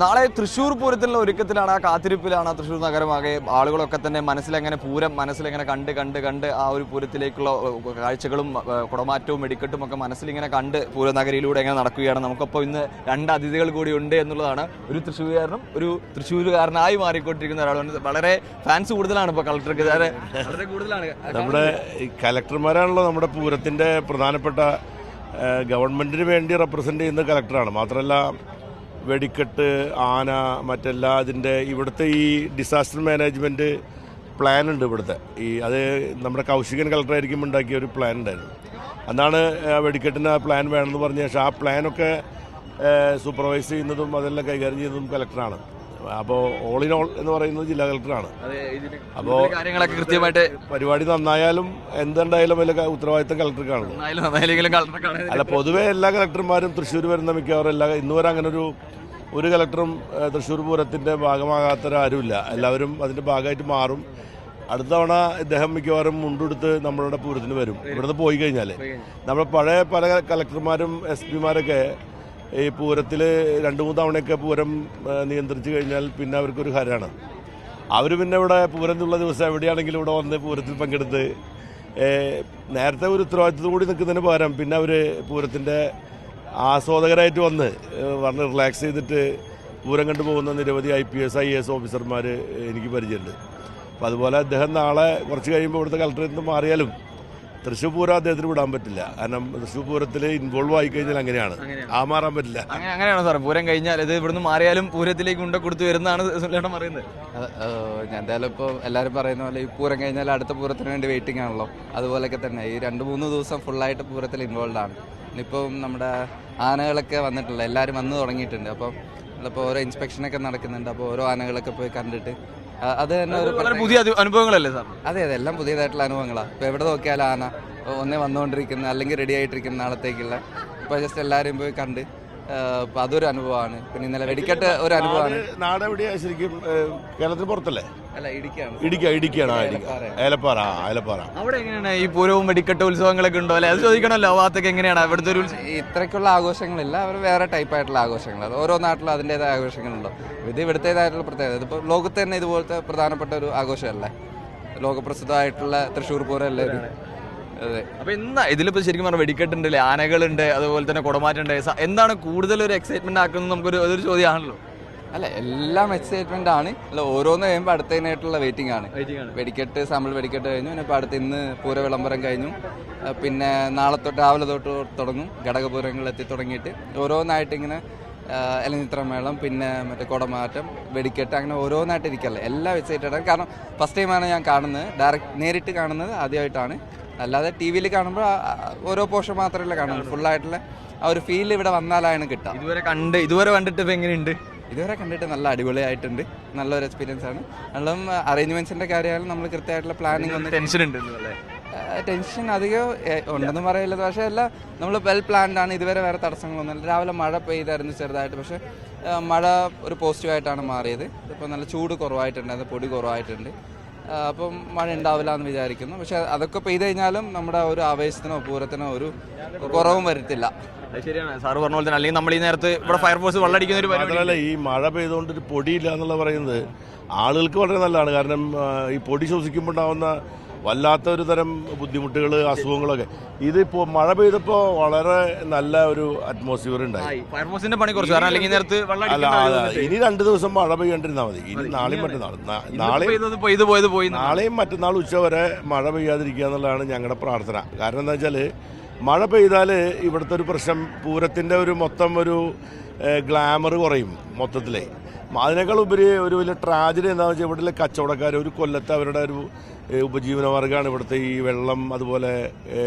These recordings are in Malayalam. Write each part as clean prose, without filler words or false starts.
നാളെ തൃശ്ശൂർ പൂരത്തിലുള്ള ഒരുക്കത്തിലാണ്, ആ കാത്തിരിപ്പിലാണ് തൃശ്ശൂർ നഗരമാകെ. ആളുകളൊക്കെ തന്നെ മനസ്സിലെങ്ങനെ കണ്ട് ആ ഒരു പൂരത്തിലേക്കുള്ള കാഴ്ചകളും കുടമാറ്റവും വെടിക്കെട്ടും ഒക്കെ മനസ്സിലിങ്ങനെ കണ്ട് പൂരനഗരിയിലൂടെ എങ്ങനെ നടക്കുകയാണ്. നമുക്കപ്പോൾ ഇന്ന് 2 അതിഥികൾ കൂടി ഉണ്ട് എന്നുള്ളതാണ്. ഒരു തൃശ്ശൂരുകാരനും ഒരു തൃശ്ശൂരുകാരനായി മാറിക്കൊണ്ടിരിക്കുന്ന ഒരാളാണ്. വളരെ ഫാൻസ് കൂടുതലാണ് ഇപ്പോൾ കളക്ടർക്ക്, വളരെ കൂടുതലാണ്. നമ്മുടെ കലക്ടർമാരാണല്ലോ നമ്മുടെ പൂരത്തിൻ്റെ പ്രധാനപ്പെട്ട, ഗവൺമെൻറ്റിന് വേണ്ടി റെപ്രസെൻ്റ് ചെയ്യുന്ന കലക്ടറാണ്. മാത്രമല്ല വെടിക്കെട്ട്, ആന, മറ്റെല്ലാ ഇതിൻ്റെ ഇവിടുത്തെ ഈ ഡിസാസ്റ്റർ മാനേജ്മെൻറ്റ് പ്ലാൻ ഉണ്ട് ഇവിടുത്തെ. അത് നമ്മുടെ കൗശികൻ കളക്ടറായിരിക്കും ഉണ്ടാക്കിയ ഒരു പ്ലാൻ ഉണ്ടായിരുന്നു. അന്നാണ് വെടിക്കെട്ടിന് ആ പ്ലാൻ വേണമെന്ന് പറഞ്ഞ ശേഷം ആ പ്ലാനൊക്കെ സൂപ്പർവൈസ് ചെയ്യുന്നതും അതെല്ലാം കൈകാര്യം ചെയ്യുന്നതും കലക്ടറാണ്. അപ്പോൾ ഓൾ ഇൻ ഓൾ എന്ന് പറയുന്നത് ജില്ലാ കളക്ടറാണ്. അപ്പോൾ കാര്യങ്ങളൊക്കെ കൃത്യമായിട്ട് പരിപാടി നന്നായാലും എന്തുണ്ടായാലും വലിയ ഉത്തരവാദിത്തം കളക്ടർക്കാണല്ലോ. അല്ല, പൊതുവെ എല്ലാ കളക്ടർമാരും തൃശ്ശൂർ വരുന്ന മിക്കവാറും ഇന്ന് വരെ അങ്ങനെ ഒരു കളക്ടറും തൃശ്ശൂർ പൂരത്തിൻ്റെ ഭാഗമാകാത്തവരാരുമില്ല. എല്ലാവരും അതിൻ്റെ ഭാഗമായിട്ട് മാറും. അടുത്ത തവണ ഇദ്ദേഹം മിക്കവാറും മുണ്ടെടുത്ത് നമ്മളുടെ പൂരത്തിന് വരും. ഇവിടുന്ന് പോയി കഴിഞ്ഞാൽ നമ്മുടെ പഴയ പല കളക്ടർമാരും എസ് പിമാരൊക്കെ ഈ പൂരത്തിൽ 2-3 തവണയൊക്കെ പൂരം നിയന്ത്രിച്ചു കഴിഞ്ഞാൽ പിന്നെ അവർക്കൊരു ഹരമാണ്. അവർ പിന്നെ ഇവിടെ പൂരം എന്നുള്ള ദിവസം എവിടെയാണെങ്കിലും ഇവിടെ വന്ന് പൂരത്തിൽ പങ്കെടുത്ത് നേരത്തെ ഒരു ഉത്തരവാദിത്വം കൂടി നിൽക്കുന്നതിന് പകരം പിന്നെ അവർ പൂരത്തിൻ്റെ ആസ്വാദകരായിട്ട് വന്ന് റിലാക്സ് ചെയ്തിട്ട് പൂരം കണ്ടു പോകുന്ന നിരവധി IPS IAS ഓഫീസർമാർ എനിക്ക് പരിചയമുണ്ട്. അപ്പോൾ അതുപോലെ അദ്ദേഹം നാളെ കുറച്ച് കഴിയുമ്പോൾ ഇവിടുത്തെ കളക്ടറേറ്റിൽ നിന്ന് മാറിയാലും തൃശ്ശൂർ പൂരം അദ്ദേഹത്തിന് വിടാൻ പറ്റില്ല. കാരണം തൃശ്ശൂർ പൂരത്തിൽ ഇൻവോൾവ് ആയി കഴിഞ്ഞാൽ അങ്ങനെയാണ്, മാറാൻ പറ്റില്ല. അങ്ങനെയാണോ സാർ? പൂരം കഴിഞ്ഞാൽ ഇത് ഇവിടുന്ന് മാറിയാലും പൂരത്തിലേക്ക് കൊടുത്തു വരുന്നതാണ് സുലേട്ടൻ പറയുന്നത്. എന്തായാലും ഇപ്പോൾ എല്ലാവരും പറയുന്ന പോലെ ഈ പൂരം കഴിഞ്ഞാൽ അടുത്ത പൂരത്തിന് വേണ്ടി വെയിറ്റിംഗ് ആണല്ലോ. അതുപോലെയൊക്കെ തന്നെ ഈ 2-3 ദിവസം ഫുള്ളായിട്ട് പൂരത്തിൽ ഇൻവോൾവ് ആണ്. ഇപ്പം നമ്മുടെ ആനകളൊക്കെ വന്നിട്ടുള്ള എല്ലാവരും വന്ന് തുടങ്ങിയിട്ടുണ്ട്. അപ്പം നമ്മളിപ്പോൾ ഓരോ ഇൻസ്പെക്ഷനൊക്കെ നടക്കുന്നുണ്ട്. അപ്പോൾ ഓരോ ആനകളൊക്കെ പോയി കണ്ടിട്ട് അത് തന്നെ ഒരു പുതിയ അനുഭവങ്ങളല്ലേ സാർ? അതെ, എല്ലാം പുതിയതായിട്ടുള്ള അനുഭവങ്ങളാണ്. ഇപ്പോൾ എവിടെ നോക്കിയാലും ആന ഒന്നേ വന്നുകൊണ്ടിരിക്കുന്ന അല്ലെങ്കിൽ റെഡി ആയിട്ടിരിക്കുന്ന നാളത്തേക്കുള്ള. ഇപ്പോൾ ജസ്റ്റ് എല്ലാവരും പോയി കണ്ട് അപ്പോൾ അതൊരു അനുഭവമാണ്. പിന്നെ ഇന്നലെ വെടിക്കെട്ട് ഒരു അനുഭവമാണ്. നാട് എവിടെയാണ് ശരിക്കും? കേരളത്തിന് പുറത്തല്ലേ? അല്ല, ഇടുക്കിയാണ്. ഏലപ്പാറ. അവിടെ എങ്ങനെയാണ് ഈ പൂരവും വെടിക്കെട്ട് ഉത്സവങ്ങളൊക്കെ ഉണ്ടോ അല്ലെ? അത് ചോദിക്കണമല്ലോ. ഭാഗത്തൊക്കെ എങ്ങനെയാണ് അവിടുത്തെ ഒരു ഇത്രയ്ക്കുള്ള ആഘോഷങ്ങളില്ല. അവർ വേറെ ടൈപ്പായിട്ടുള്ള ആഘോഷങ്ങൾ, അത് ഓരോ നാട്ടിലും അതിൻ്റെതായ ആഘോഷങ്ങളുണ്ടോ. ഇത് ഇവിടുത്തേതായിട്ടുള്ള പ്രത്യേകത. ഇതിപ്പോൾ ലോകത്ത് തന്നെ ഇതുപോലത്തെ പ്രധാനപ്പെട്ട ഒരു ആഘോഷമല്ലേ, ലോകപ്രസിദ്ധമായിട്ടുള്ള തൃശ്ശൂർ പൂരം എല്ലാവരും. അതെ. അപ്പൊ ഇന്ന് ഇതിലിപ്പോ ശരിക്കും പറഞ്ഞാൽ വെടിക്കെട്ടുണ്ട്, ആനകളുണ്ട്, അതുപോലെ തന്നെ കുടമാറ്റുണ്ട്. എന്താണ് കൂടുതൽ ഒരു എക്സൈറ്റ്മെന്റ് ആക്കുന്നത്? നമുക്കൊരു അതൊരു ചോദ്യമാണല്ലോ. അല്ല, എല്ലാം എക്സൈറ്റ്മെന്റ് ആണ്. അല്ല, ഓരോന്ന് കഴിയുമ്പോൾ അടുത്തതിനായിട്ടുള്ള വെയിറ്റിംഗ് ആണ്. വെടിക്കെട്ട് സാമ്പിൾ വെടിക്കെട്ട് കഴിഞ്ഞു. പിന്നെ ഇപ്പോൾ അടുത്ത് ഇന്ന് പൂര വിളംബരം കഴിഞ്ഞു. പിന്നെ നാളെ തൊട്ട് രാവിലെ തൊട്ട് തുടങ്ങും ഘടകപൂരങ്ങൾ എത്തി തുടങ്ങിയിട്ട് ഓരോന്നായിട്ട് ഇങ്ങനെ എലഞ്ഞിത്രമേളം, പിന്നെ മറ്റേ കുടമാറ്റം, വെടിക്കെട്ട്, അങ്ങനെ ഓരോന്നായിട്ട് ഇരിക്കല്ലേ. എല്ലാം എക്സൈറ്റഡ് ആണ്. കാരണം ഫസ്റ്റ് ടൈമാണ് ഞാൻ കാണുന്നത്, നേരിട്ട് കാണുന്നത് ആദ്യമായിട്ടാണ്. അല്ലാതെ TV-യിൽ കാണുമ്പോൾ ഓരോ പോർഷൻ മാത്രമല്ല കാണുന്നത്. ഫുള്ളായിട്ടുള്ള ആ ഒരു ഫീൽ ഇവിടെ വന്നാലാണ് കിട്ടുക. ഇതുവരെ കണ്ടിട്ട് ഇപ്പം എങ്ങനെയുണ്ട്? ഇതുവരെ കണ്ടിട്ട് നല്ല അടിപൊളിയായിട്ടുണ്ട്. നല്ലൊരു എക്സ്പീരിയൻസ് ആണ്. കാരണം അറേഞ്ച്മെന്റ്സിന്റെ കാര്യമായാലും നമ്മൾ കൃത്യമായിട്ടുള്ള പ്ലാനിങ് ഒന്നും ടെൻഷൻ അധികം ഉണ്ടെന്ന് പറയില്ല. പക്ഷേ എല്ലാം നമ്മൾ വെൽ പ്ലാൻഡ് ആണ്. ഇതുവരെ വേറെ തടസ്സങ്ങളൊന്നുമില്ല. രാവിലെ മഴ പെയ്തായിരുന്നു ചെറുതായിട്ട്, പക്ഷേ മഴ ഒരു പോസിറ്റീവായിട്ടാണ് മാറിയത്. ഇപ്പോൾ നല്ല ചൂട് കുറവായിട്ടുണ്ടായിരുന്നു, പൊടി കുറവായിട്ടുണ്ട്. അപ്പം മഴ ഉണ്ടാവില്ല എന്ന് വിചാരിക്കുന്നു. പക്ഷെ അതൊക്കെ പെയ്ത് കഴിഞ്ഞാലും നമ്മുടെ ഒരു ആവേശത്തിനോ പൂരത്തിനോ ഒരു കുറവും വരുത്തില്ല. ശരിയാണ് സാറ് പറഞ്ഞ പോലെ തന്നെ. അല്ലെങ്കിൽ നമ്മൾ ഈ നേരത്ത് ഇവിടെ ഫയർഫോഴ്സ് വെള്ളടിക്കുന്ന ഒരു പരിപാടിയല്ല. ഈ മഴ പെയ്തുകൊണ്ട് ഒരു പൊടിയില്ല എന്നുള്ള പറയുന്നത് ആളുകൾക്ക് വളരെ നല്ലതാണ്. കാരണം ഈ പൊടി ശ്വസിക്കുമ്പോൾ ഉണ്ടാവുന്ന വല്ലാത്തൊരു തരം ബുദ്ധിമുട്ടുകൾ, അസുഖങ്ങളൊക്കെ ഇതിപ്പോൾ മഴ പെയ്തപ്പോൾ വളരെ നല്ല ഒരു അറ്റ്മോസ്ഫിയർ ഉണ്ടായി. ഫയർഫോഴ്സിന്റെ പണി കുറച്ച്. അല്ല, ഇനി 2 ദിവസം മഴ പെയ്യാണ്ടിരുന്നാൽ മതി. ഇനി നാളെയും മറ്റന്നാൾ ഉച്ച വരെ മഴ പെയ്യാതിരിക്കുക എന്നുള്ളതാണ് ഞങ്ങളുടെ പ്രാർത്ഥന. കാരണം എന്താ വെച്ചാൽ മഴ പെയ്താൽ ഇവിടുത്തെ ഒരു പ്രശ്നം, പൂരത്തിൻ്റെ ഒരു മൊത്തം ഒരു ഗ്ലാമർ കുറയും മൊത്തത്തിലേ. അതിനേക്കാൾ ഉപരി ഒരു വലിയ ട്രാജഡി എന്താണെന്ന് വെച്ചാൽ ഇവിടുത്തെ കച്ചവടക്കാർ ഒരു കൊല്ലത്തെ അവരുടെ ഒരു ഉപജീവനമാർഗ്ഗമാണ് ഇവിടുത്തെ ഈ വെള്ളം, അതുപോലെ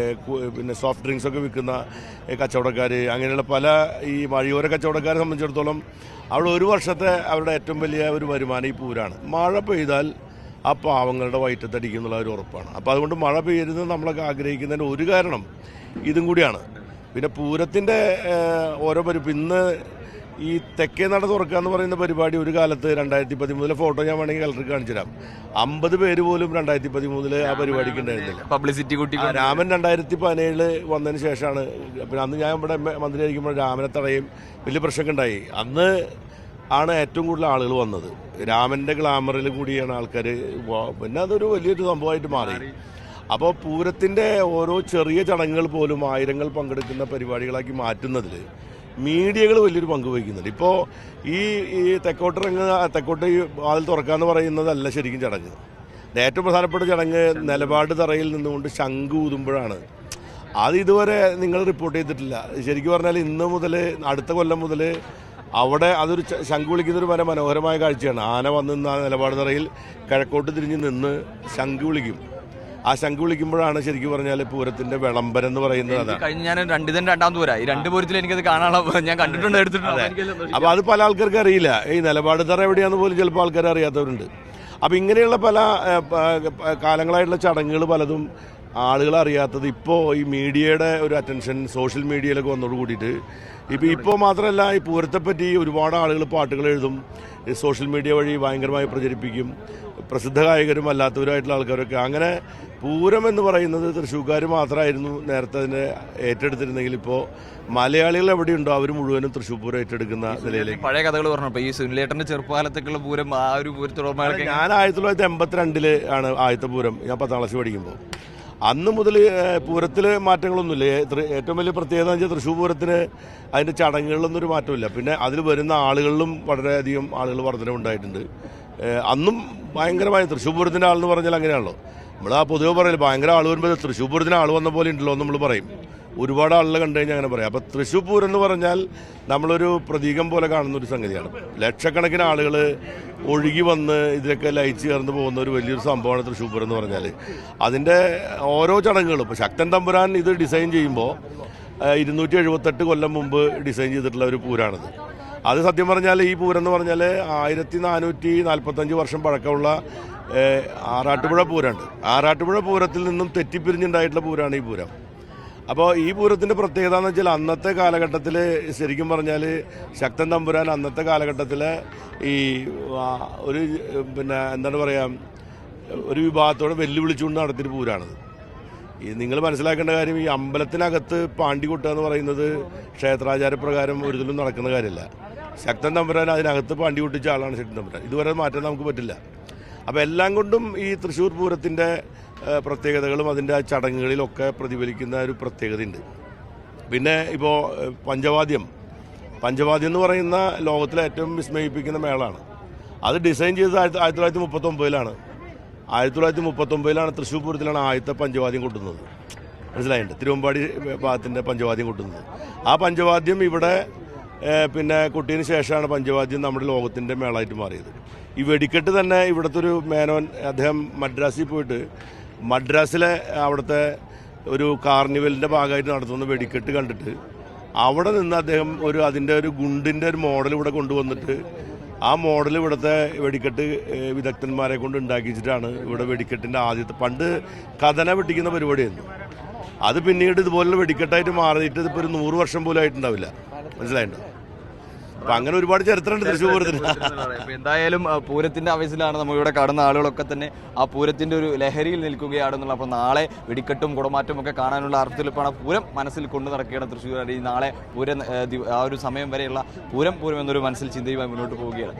പിന്നെ സോഫ്റ്റ് ഡ്രിങ്ക്സ് ഒക്കെ വിൽക്കുന്ന കച്ചവടക്കാർ, അങ്ങനെയുള്ള പല ഈ വഴിയോര കച്ചവടക്കാരെ സംബന്ധിച്ചിടത്തോളം അവിടെ ഒരു വർഷത്തെ അവരുടെ ഏറ്റവും വലിയ ഒരു വരുമാനം ഈ പൂരാണ്. മഴ പെയ്താൽ ആ പാവങ്ങളുടെ വയറ്റത്തടിക്കും എന്നുള്ള ഒരു ഉറപ്പാണ്. അപ്പോൾ അതുകൊണ്ട് മഴ പെയ്യരുത് നമ്മളൊക്കെ ആഗ്രഹിക്കുന്നതിന് ഒരു കാരണം ഇതും കൂടിയാണ്. പിന്നെ പൂരത്തിൻ്റെ ഓരോ ഇന്ന് ഈ തെക്കേ നട തുറക്കുക എന്ന് പറയുന്ന പരിപാടി ഒരു കാലത്ത് 2013 ഫോട്ടോ ഞാൻ വേണമെങ്കിൽ കളക്ടർക്ക് കാണിച്ചു തരാം. 50 പേര് പോലും 2013 ആ പരിപാടിക്ക് ഉണ്ടായിരുന്നില്ല. പബ്ലിസിറ്റി കൂട്ടി. രാമൻ 2017 വന്നതിന് ശേഷമാണ്. പിന്നെ അന്ന് ഞാൻ ഇവിടെ മന്ത്രിയായിരിക്കുമ്പോൾ രാമനെ തടയും വലിയ പ്രശ്നമൊക്കെ ഉണ്ടായി. അന്ന് ആണ് ഏറ്റവും കൂടുതൽ ആളുകൾ വന്നത്. രാമൻ്റെ ഗ്ലാമറിൽ കൂടിയാണ് ആൾക്കാർ, പിന്നെ അതൊരു വലിയൊരു സംഭവമായിട്ട് മാറി. അപ്പോൾ പൂരത്തിൻ്റെ ഓരോ ചെറിയ ചടങ്ങുകൾ പോലും ആയിരങ്ങൾ പങ്കെടുക്കുന്ന പരിപാടികളാക്കി മാറ്റുന്നതിൽ മീഡിയകൾ വലിയൊരു പങ്ക് വഹിക്കുന്നുണ്ട്. ഇപ്പോൾ ഈ തെക്കോട്ട് വാതിൽ തുറക്കാന്ന് പറയുന്നതല്ല ശരിക്കും ചടങ്ങ്. ഏറ്റവും പ്രധാനപ്പെട്ട ചടങ്ങ് നിലപാട് തറയിൽ നിന്നുകൊണ്ട് ശംഖ് ഊതുമ്പോഴാണ്. അത് ഇതുവരെ നിങ്ങൾ റിപ്പോർട്ട് ചെയ്തിട്ടില്ല. ശരിക്കും പറഞ്ഞാൽ ഇന്ന് മുതൽ അടുത്ത കൊല്ലം മുതൽ അവിടെ അതൊരു ശംഖ് വിളിക്കുന്നൊരു വളരെ മനോഹരമായ കാഴ്ചയാണ്. ആന വന്ന് നിന്ന് ആ നിലപാട് തറയിൽ കിഴക്കോട്ട് തിരിഞ്ഞ് നിന്ന് ശംഖ് വിളിക്കും. ആ ശംഖ് വിളിക്കുമ്പോഴാണ് ശരിക്കും പറഞ്ഞാൽ പൂരത്തിന്റെ വിളംബരം എന്ന് പറയുന്നത്. അതാണ് കഴിഞ്ഞ ഞാൻ രണ്ടാം തൂര ഈ രണ്ട് പൂരത്തിൽ എനിക്കത് കാണാനുള്ള ഞാൻ കണ്ടിട്ടുണ്ട്, എടുത്തിട്ടുണ്ട്. അപ്പോൾ അത് പല ആൾക്കാർക്ക് അറിയില്ല. ഈ നിലപാട് തറ എവിടെയാന്ന് പോലും ചിലപ്പോൾ ആൾക്കാർ അറിയാത്തവരുണ്ട്. അപ്പോൾ ഇങ്ങനെയുള്ള പല കാലങ്ങളായിട്ടുള്ള ചടങ്ങുകൾ പലതും ആളുകൾ അറിയാത്തത് ഇപ്പോൾ ഈ മീഡിയയുടെ ഒരു അറ്റൻഷൻ സോഷ്യൽ മീഡിയയിലൊക്കെ വന്നോട് കൂടിയിട്ട് ഇപ്പോൾ മാത്രമല്ല, ഈ പൂരത്തെപ്പറ്റി ഒരുപാട് ആളുകൾ പാട്ടുകൾ എഴുതും, സോഷ്യൽ മീഡിയ വഴി ഭയങ്കരമായി പ്രചരിപ്പിക്കും. പ്രസിദ്ധ ഗായകരും അല്ലാത്തവരായിട്ടുള്ള ആൾക്കാരൊക്കെ. അങ്ങനെ പൂരം എന്ന് പറയുന്നത് തൃശ്ശൂർക്കാർ മാത്രമായിരുന്നു നേരത്തെ അതിനെ ഏറ്റെടുത്തിരുന്നെങ്കിൽ ഇപ്പോൾ മലയാളികൾ എവിടെയുണ്ടോ അവർ മുഴുവനും തൃശ്ശൂർ പൂരം ഏറ്റെടുക്കുന്ന നിലയിലേക്ക്. പഴയ കഥകൾ പറഞ്ഞപ്പോൾ ഈ സുനിലേട്ടൻ്റെ ചെറുപ്പകാലത്തേക്കുള്ള പൂരം ആ ഒരു പൂരത്തോളം ഞാൻ 1982 ആണ് ആദ്യത്തെ പൂരം. ഞാൻ 10ാം ക്ലാസ് പഠിക്കുമ്പോൾ അന്ന് മുതൽ പൂരത്തിൽ മാറ്റങ്ങളൊന്നുമില്ല. ഏറ്റവും വലിയ പ്രത്യേകത എന്ന് വെച്ചാൽ തൃശ്ശൂർ പൂരത്തിന് അതിൻ്റെ ചടങ്ങുകളിലൊന്നും ഒരു മാറ്റമില്ല. പിന്നെ അതിൽ വരുന്ന ആളുകളിലും വളരെയധികം ആളുകൾ വർധനവുണ്ടായിട്ടുണ്ട്. അന്നും ഭയങ്കരമായ തൃശ്ശൂർ പൂരത്തിൻ്റെ ആളെന്ന് പറഞ്ഞാൽ അങ്ങനെയാണല്ലോ. നമ്മൾ ആ പൊതുവെ പറയില്ല, ഭയങ്കര ആൾ വരുമ്പോൾ തൃശ്ശൂർ പൂരത്തിന് ആൾ വന്ന പോലെ ഉണ്ടല്ലോ എന്ന് നമ്മൾ പറയും. ഒരുപാട് ആളുകളെ കണ്ടു കഴിഞ്ഞാൽ അങ്ങനെ പറയാം. അപ്പോൾ തൃശ്ശൂർ പൂരം എന്ന് പറഞ്ഞാൽ നമ്മളൊരു പ്രതീകം പോലെ കാണുന്ന ഒരു സംഗതിയാണ്. ലക്ഷക്കണക്കിന് ആളുകൾ ഒഴുകി വന്ന് ഇതിലൊക്കെ ലയിച്ച് ചേർന്ന് പോകുന്ന ഒരു വലിയൊരു സംഭവമാണ് തൃശ്ശൂർ പൂരം എന്ന് പറഞ്ഞാൽ. അതിൻ്റെ ഓരോ ചടങ്ങുകളും ഇപ്പോൾ ശക്തൻ തമ്പുരാൻ ഇത് ഡിസൈൻ ചെയ്യുമ്പോൾ 278 കൊല്ലം മുമ്പ് ഡിസൈൻ ചെയ്തിട്ടുള്ള ഒരു പൂരാണിത്. അത് സത്യം പറഞ്ഞാൽ ഈ പൂരം എന്ന് പറഞ്ഞാൽ 1445 വർഷം പഴക്കമുള്ള ആറാട്ടുപുഴ പൂരമുണ്ട്. ആറാട്ടുപുഴ പൂരത്തിൽ നിന്നും തെറ്റിപ്പിരിഞ്ഞുണ്ടായിട്ടുള്ള പൂരമാണ് ഈ പൂരം. അപ്പോൾ ഈ പൂരത്തിൻ്റെ പ്രത്യേകത എന്ന് വെച്ചാൽ അന്നത്തെ കാലഘട്ടത്തിൽ ശരിക്കും പറഞ്ഞാൽ ശക്തൻ തമ്പുരാൻ അന്നത്തെ കാലഘട്ടത്തിൽ ഈ ഒരു എന്താണ് പറയുക, ഒരു വിഭാഗത്തോടെ വെല്ലുവിളിച്ചുകൊണ്ട് നടത്തിയൊരു പൂരാണിത്. ഈ നിങ്ങൾ മനസ്സിലാക്കേണ്ട കാര്യം, ഈ അമ്പലത്തിനകത്ത് പാണ്ടി കൊട്ടുക എന്ന് പറയുന്നത് ക്ഷേത്രാചാരപ്രകാരം ഒരിക്കലും നടക്കുന്ന കാര്യമല്ല. ശക്തൻ തമ്പുരാൻ അതിനകത്ത് പാണ്ടി കൊട്ടിച്ച ആളാണ് ശക്തൻ തമ്പുരാൻ. ഇതുവരെ മാറ്റാൻ നമുക്ക് പറ്റില്ല. അപ്പോൾ എല്ലാം കൊണ്ടും ഈ തൃശ്ശൂർ പൂരത്തിൻ്റെ പ്രത്യേകതകളും അതിൻ്റെ ചടങ്ങുകളിലൊക്കെ പ്രതിഫലിക്കുന്ന ഒരു പ്രത്യേകതയുണ്ട്. പിന്നെ ഇപ്പോൾ പഞ്ചവാദ്യം എന്ന് പറയുന്ന ലോകത്തിലെ ഏറ്റവും വിസ്മയിപ്പിക്കുന്ന മേളാണ്. അത് ഡിസൈൻ ചെയ്തത് 1939 1939 തൃശ്ശൂർ പൂരത്തിലാണ് ആദ്യത്തെ പഞ്ചവാദ്യം കൊട്ടുന്നത്. മനസ്സിലായിട്ടുണ്ട്? തിരുവമ്പാടി ഭാഗത്തിൻ്റെ പഞ്ചവാദ്യം കൊട്ടുന്നത്. ആ പഞ്ചവാദ്യം ഇവിടെ കൊട്ടിയതിന് ശേഷമാണ് പഞ്ചവാദ്യം നമ്മുടെ ലോകത്തിൻ്റെ മേളായിട്ട് മാറിയത്. ഈ വെടിക്കെട്ട് തന്നെ ഇവിടുത്തെ ഒരു മേനോൻ, അദ്ദേഹം മദ്രാസിൽ പോയിട്ട് മദ്രാസിലെ അവിടുത്തെ ഒരു കാർണിവലിൻ്റെ ഭാഗമായിട്ട് നടത്തുന്ന വെടിക്കെട്ട് കണ്ടിട്ട് അവിടെ നിന്ന് അദ്ദേഹം അതിൻ്റെ ഒരു ഗുണ്ടിൻ്റെ ഒരു മോഡൽ ഇവിടെ കൊണ്ടുവന്നിട്ട് ആ മോഡൽ ഇവിടുത്തെ വെടിക്കെട്ട് വിദഗ്ധന്മാരെ കൊണ്ട് ഉണ്ടാക്കിച്ചിട്ടാണ് ഇവിടെ വെടിക്കെട്ടിൻ്റെ ആദ്യത്തെ. പണ്ട് കഥന വെട്ടിക്കുന്ന പരിപാടിയായിരുന്നു. അത് പിന്നീട് ഇതുപോലുള്ള വെടിക്കെട്ടായിട്ട് മാറിയിട്ട് ഇതിപ്പോൾ ഒരു 100 വർഷം പോലും ആയിട്ടുണ്ടാവില്ല. മനസ്സിലായിട്ടുണ്ടോ? അപ്പം അങ്ങനെ ഒരുപാട് ചരിത്രമുണ്ട് തൃശ്ശൂർ പൂരത്തിന്. എന്തായാലും പൂരത്തിന്റെ ആവേശത്തിലാണ് നമ്മളിവിടെ കാണുന്ന ആളുകളൊക്കെ തന്നെ ആ പൂരത്തിന്റെ ഒരു ലഹരിയിൽ നിൽക്കുകയാണെന്നുള്ള. അപ്പോൾ നാളെ വെടിക്കെട്ടും കുടമാറ്റവും ഒക്കെ കാണാനുള്ള അർത്ഥത്തിലിപ്പാണ് പൂരം മനസ്സിൽ കൊണ്ടു നടക്കുകയാണ് തൃശ്ശൂർ. ഈ നാളെ പൂരം ആ ഒരു സമയം വരെയുള്ള പൂരം എന്നൊരു മനസ്സിൽ ചിന്തയുമായി മുന്നോട്ട് പോവുകയാണ്.